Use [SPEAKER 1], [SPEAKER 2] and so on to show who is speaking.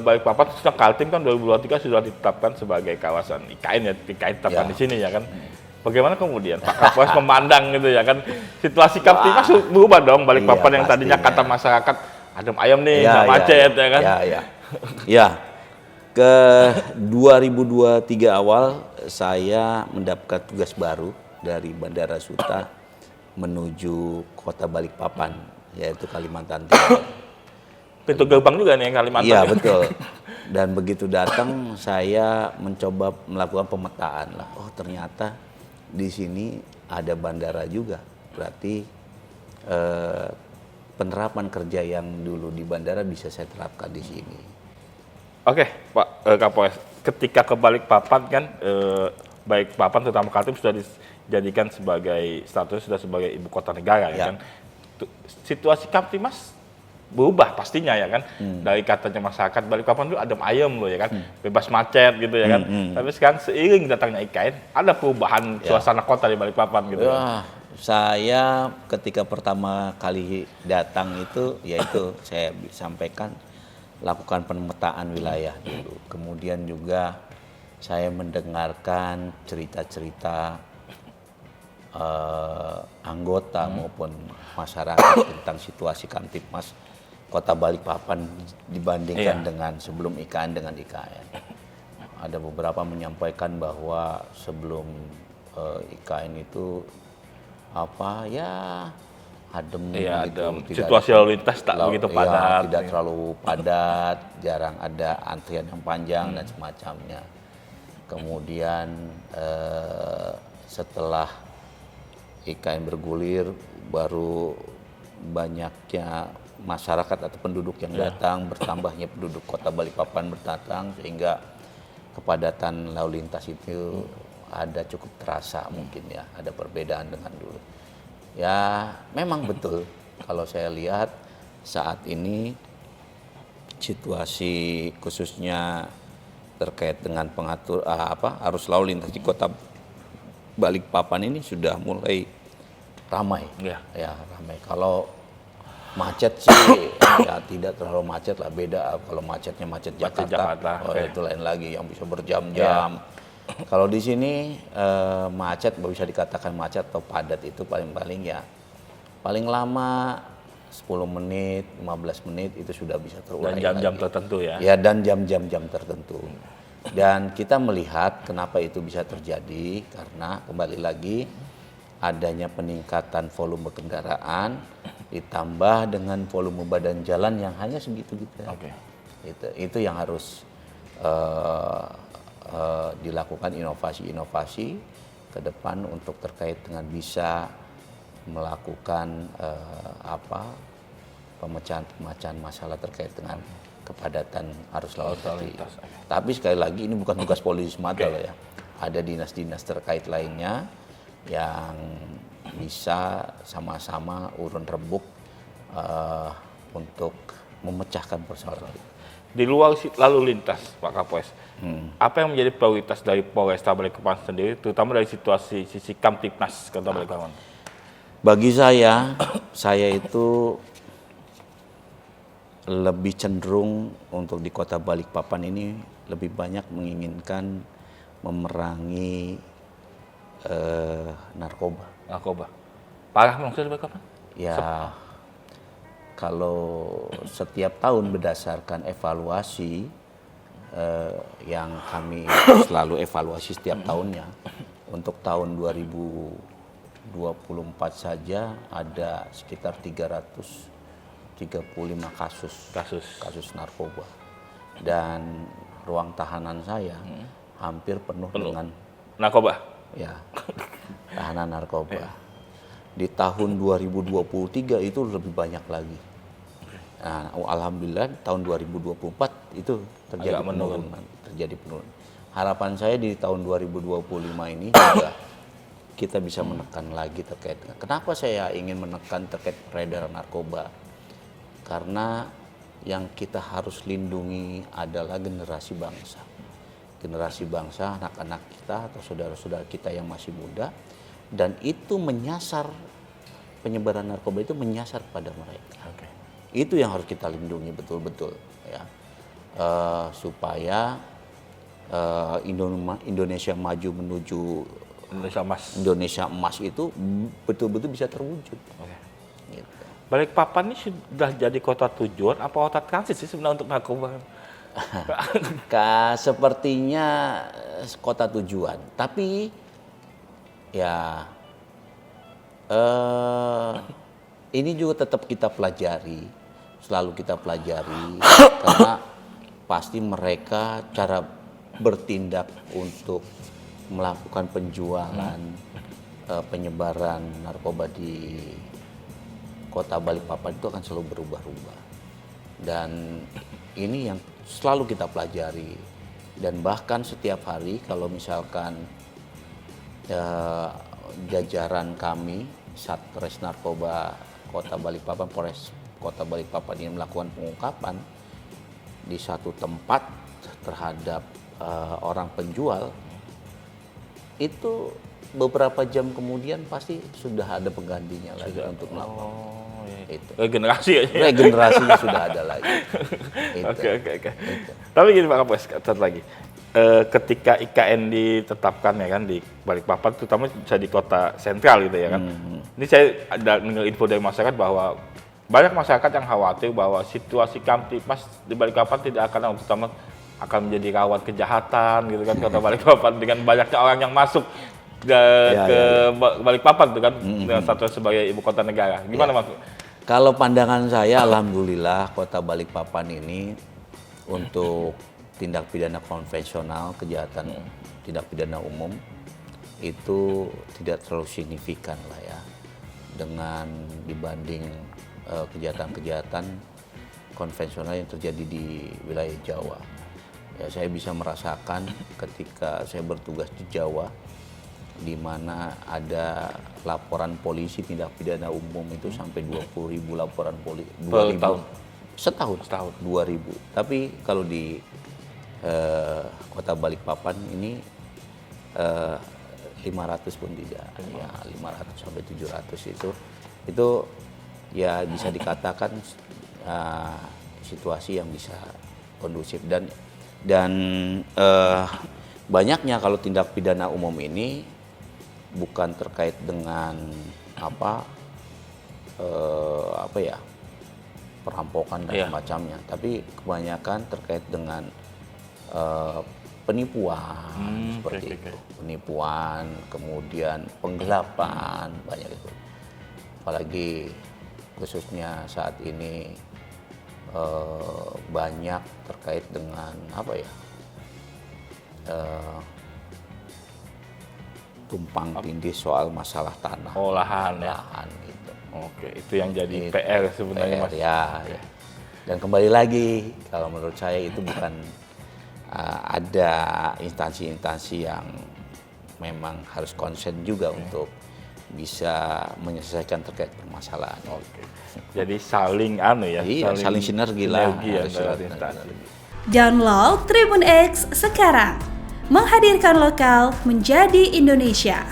[SPEAKER 1] Balikpapan sudah Kaltim kan 2023 sudah ditetapkan sebagai kawasan IKN ya, IKN tetapkan di sini ya kan. Bagaimana kemudian Pak Kapolres memandang gitu ya kan, situasi Kamtipmas berubah dong. Balikpapan yang tadinya kata masyarakat adem ayam nih, nggak macet ya kan.
[SPEAKER 2] Ya, ke 2023 awal saya mendapatkan tugas baru dari Bandara Suta menuju kota Balikpapan, yaitu Kalimantan Timur.
[SPEAKER 1] Pintu gerbang juga nih Kalimantan.
[SPEAKER 2] Iya, betul. Dan begitu datang saya mencoba melakukan pemetaan lah. Oh, ternyata di sini ada bandara juga. Berarti penerapan kerja yang dulu di bandara bisa saya terapkan di sini.
[SPEAKER 1] Oke, Pak Kapolres. Ketika ke Balikpapan kan Balikpapan terutama Kaltim sudah dijadikan sebagai status sudah sebagai ibu kota negara ya kan. Situasi Kamtipmas berubah pastinya ya kan. Dari katanya masyarakat Balikpapan itu adem ayem loh ya kan, bebas macet gitu ya kan. Tapi sekarang seiring datangnya IKN ada perubahan suasana kota di Balikpapan gitu.
[SPEAKER 2] Saya ketika pertama kali datang itu yaitu saya sampaikan lakukan pemetaan wilayah dulu. Kemudian juga saya mendengarkan cerita-cerita anggota maupun masyarakat tentang situasi Kamtipmas Kota Balikpapan dibandingkan dengan sebelum IKN dengan IKN. Ada beberapa menyampaikan bahwa sebelum IKN itu adem gitu.
[SPEAKER 1] Situasi lalu lintas tak begitu padat.
[SPEAKER 2] Tidak terlalu padat, jarang ada antrian yang panjang dan semacamnya. Kemudian setelah IKN bergulir, baru banyaknya masyarakat atau penduduk yang datang, bertambahnya penduduk kota Balikpapan berdatang, sehingga kepadatan lalu lintas itu ada cukup terasa mungkin ya, ada perbedaan dengan dulu. Ya memang betul kalau saya lihat saat ini situasi khususnya terkait dengan pengatur arus lalu lintas di kota Balikpapan ini sudah mulai ramai. Ya ramai. Kalau macet sih ya tidak terlalu macet lah, beda kalau macetnya macet Jakarta. Itu lain lagi yang bisa berjam-jam. Kalau di sini macet bisa dikatakan macet atau padat itu paling-paling ya paling lama 10 menit, 15 menit itu sudah bisa terurai.
[SPEAKER 1] Dan jam-jam tertentu ya.
[SPEAKER 2] Ya, dan jam-jam tertentu. Dan kita melihat kenapa itu bisa terjadi karena kembali lagi adanya peningkatan volume kendaraan ditambah dengan volume badan jalan yang hanya segitu-gitu. Itu yang harus dilakukan inovasi-inovasi ke depan untuk terkait dengan bisa melakukan pemecahan masalah terkait dengan kepadatan arus lalu lintas. Tapi sekali lagi ini bukan tugas polisi semata loh ya. Ada dinas-dinas terkait lainnya yang bisa sama-sama urun rebuk untuk memecahkan persoalan.
[SPEAKER 1] Di luar lalu lintas, Pak Kapolres, apa yang menjadi prioritas dari Polresta Balikpapan sendiri, terutama dari situasi sisi Kamtipmas Kota Balikpapan?
[SPEAKER 2] Bagi saya itu lebih cenderung untuk di Kota Balikpapan ini lebih banyak menginginkan memerangi narkoba.
[SPEAKER 1] Parah maksudnya Balikpapan?
[SPEAKER 2] Ya, kalau setiap tahun berdasarkan evaluasi yang kami selalu evaluasi setiap tahunnya, untuk tahun 2024 saja ada sekitar 335 kasus narkoba. Dan ruang tahanan saya hampir penuh dengan
[SPEAKER 1] narkoba.
[SPEAKER 2] Ya, tahanan narkoba. Di tahun 2023 itu lebih banyak lagi. Nah, alhamdulillah tahun 2024 itu terjadi penurunan. Harapan saya di tahun 2025 ini juga kita bisa menekan lagi terkait dengan kenapa saya ingin menekan terkait peredaran narkoba. Karena yang kita harus lindungi adalah generasi bangsa. Generasi bangsa, anak-anak kita atau saudara-saudara kita yang masih muda, dan itu menyasar penyebaran narkoba itu menyasar pada mereka. Itu yang harus kita lindungi betul-betul ya. supaya Indonesia maju menuju
[SPEAKER 1] Indonesia Mas.
[SPEAKER 2] Indonesia emas itu betul-betul bisa terwujud.
[SPEAKER 1] Oke.
[SPEAKER 2] Gitu.
[SPEAKER 1] Balikpapan ini sudah jadi kota tujuan apa kota transit sih sebenarnya untuk narkoba?
[SPEAKER 2] Sepertinya kota tujuan, tapi ya ini juga tetap kita pelajari, selalu kita pelajari karena pasti mereka cara bertindak untuk melakukan penjualan, penyebaran narkoba di kota Balikpapan itu akan selalu berubah-ubah. Dan ini yang selalu kita pelajari. Dan bahkan setiap hari kalau misalkan jajaran kami, Satres Narkoba Kota Balikpapan, Polres Kota Balikpapan ini melakukan pengungkapan di satu tempat terhadap orang penjual, itu beberapa jam kemudian pasti sudah ada penggantinya lagi untuk melakukan. Itu.
[SPEAKER 1] Regenerasi ya?
[SPEAKER 2] Regenerasinya sudah ada lagi.
[SPEAKER 1] Oke. Tapi gini Pak Kapolres, satu lagi. Ketika IKN ditetapkan ya kan di Balikpapan, terutama bisa di kota sentral gitu ya kan. Ini saya ada dengar info dari masyarakat bahwa banyak masyarakat yang khawatir bahwa situasi Kamtipas di Balikpapan tidak akan, terutama akan menjadi rawan kejahatan gitu kan kota Balikpapan dengan banyaknya orang yang masuk ke Balikpapan itu kan dengan status sebagai ibu kota negara. Gimana Mas?
[SPEAKER 2] Kalau pandangan saya, alhamdulillah kota Balikpapan ini untuk tindak pidana konvensional, kejahatan tindak pidana umum itu tidak terlalu signifikan lah ya dengan dibanding kejahatan-kejahatan konvensional yang terjadi di wilayah Jawa. Ya, saya bisa merasakan ketika saya bertugas di Jawa, di mana ada laporan polisi tindak pidana umum itu sampai 20.000 laporan polisi.
[SPEAKER 1] 2.000 tahun?
[SPEAKER 2] Setahun. 2.000. Tapi kalau di kota Balikpapan ini 500 pun tidak. Ya, 500 sampai 700 itu ya bisa dikatakan situasi yang bisa kondusif dan banyaknya kalau tindak pidana umum ini bukan terkait dengan perampokan dan semacamnya, tapi kebanyakan terkait dengan penipuan seperti itu. Penipuan, kemudian penggelapan, banyak itu. Apalagi khususnya saat ini banyak terkait dengan tumpang tindih soal masalah tanah.
[SPEAKER 1] Lahan
[SPEAKER 2] gitu.
[SPEAKER 1] Oke, itu yang jadi PR sebenarnya Mas.
[SPEAKER 2] Ya. Dan kembali lagi, kalau menurut saya itu bukan ada instansi-instansi yang memang harus konsen juga untuk bisa menyelesaikan terkait permasalahan.
[SPEAKER 1] Oke. Jadi saling
[SPEAKER 2] saling sinergi lah.
[SPEAKER 3] Download Tribun X sekarang. Menghadirkan lokal menjadi Indonesia.